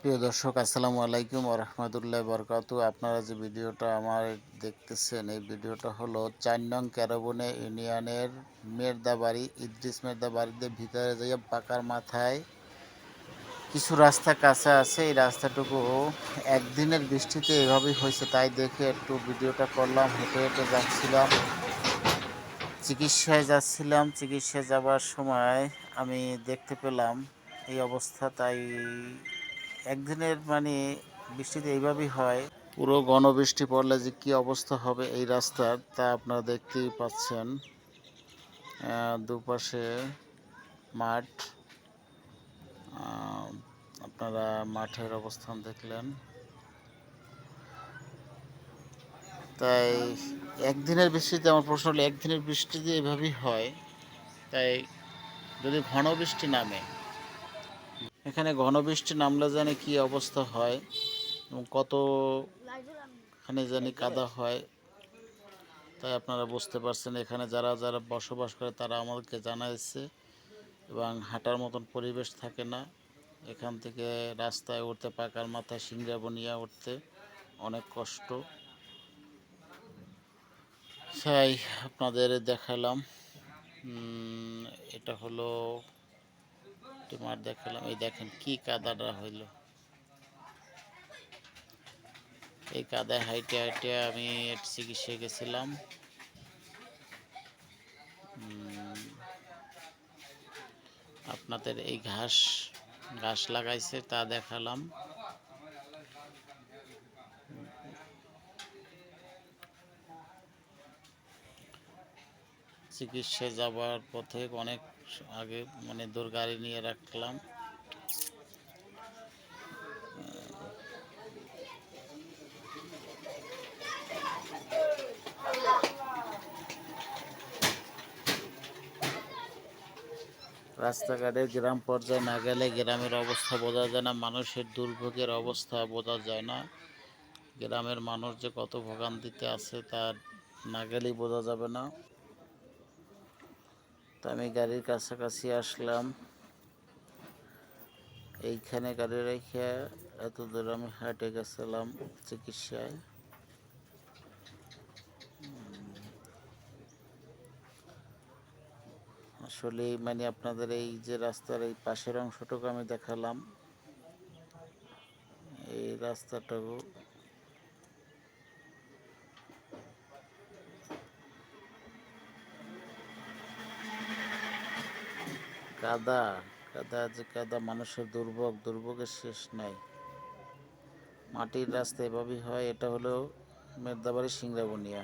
প্রিয় দর্শক, আসসালামু আলাইকুম ওয়া রাহমাতুল্লাহি ওয়া বারাকাতুহু। আপনারা যে ভিডিওটা আমার দেখতেছেন, এই ভিডিওটা হলো ৪ নং ক্যারাবনে ইউনিয়নের মের্দাবাড়ি, ইদ্রিস মের্দাবাড়িতে ভিতরে যাইয়া পাকার মাথায় কিছু রাস্তা কাঁচা আছে। এই রাস্তাটুকু একদিনের বৃষ্টিতে এভাবেই হয়েছে, তাই দেখে একটু ভিডিওটা করলাম। হেঁটে, হেঁটে যাচ্ছিলাম, চিকিৎসায় যাচ্ছিলাম। চিকিৎসায় যাবার সময় আমি দেখতে পেলাম এই অবস্থা। তাই একদিনের বৃষ্টিতে এইভাবেই হয়। পুরো ঘনবৃষ্টি পড়লে যে কী অবস্থা হবে এই রাস্তার, তা আপনারা দেখতেই পাচ্ছেন। দুপাশে মাঠ। আহ, আপনারা মাঠের অবস্থান দেখলেন। তাই একদিনের বৃষ্টিতে আমার প্রশ্ন হলো, একদিনের বৃষ্টিতে এভাবেই হয়, তাই যদি ঘন বৃষ্টি নামে, এখানে ঘন বৃষ্টি নামলে জানি কী অবস্থা হয় এবং কতখানি জানি কাদা হয়, তাই আপনারা বুঝতে পারছেন। এখানে যারা যারা বসবাস করে তারা আমাদেরকে জানাইছে, এবং হাঁটার মতন পরিবেশ থাকে না। এখান থেকে রাস্তায় উঠতে, পাকার মাথায় সিংড়াবনিয়া উঠতে অনেক কষ্ট। তাই আপনাদের দেখালাম। এটা হলো মাঠ দেখালাম। এই দেখেন কি কাদাটা হইল। এই কাদায় হাইটে হাইটে আমি চিকিৎসায় গেছিলাম। আপনাদের এই ঘাস ঘাস লাগাইছে তা দেখালাম। চিকিৎসায় যাবার পথে অনেক আগে দূর গাড়ি নিয়ে রাখলাম। রাস্তাঘাটে গ্রাম পর্যায়ে না গেলে গ্রামের অবস্থা বোঝা যায় না, মানুষের দুর্ভোগের অবস্থা বোঝা যায় না। গ্রামের মানুষ যে কত ভোগান্তিতে আছে তার না গেলেই বোঝা যাবে না। তা আমি গাড়ির কাছাকাছি আসলাম। এইখানে গাড়ি রেখে এত দূর আমি হাঁটে গেছিলাম চিকিৎসায়। আসলে আপনাদের এই যে রাস্তার এই পাশের অংশটুকু আমি দেখালাম। এই রাস্তাটুকু কাদা, কাদা যে কাদা, মানুষের দুর্ভোগের শেষ নাই। মাটির রাস্তা এভাবেই হয়। এটা হলো মেদাবাড়ি সিংড়াবনিয়া।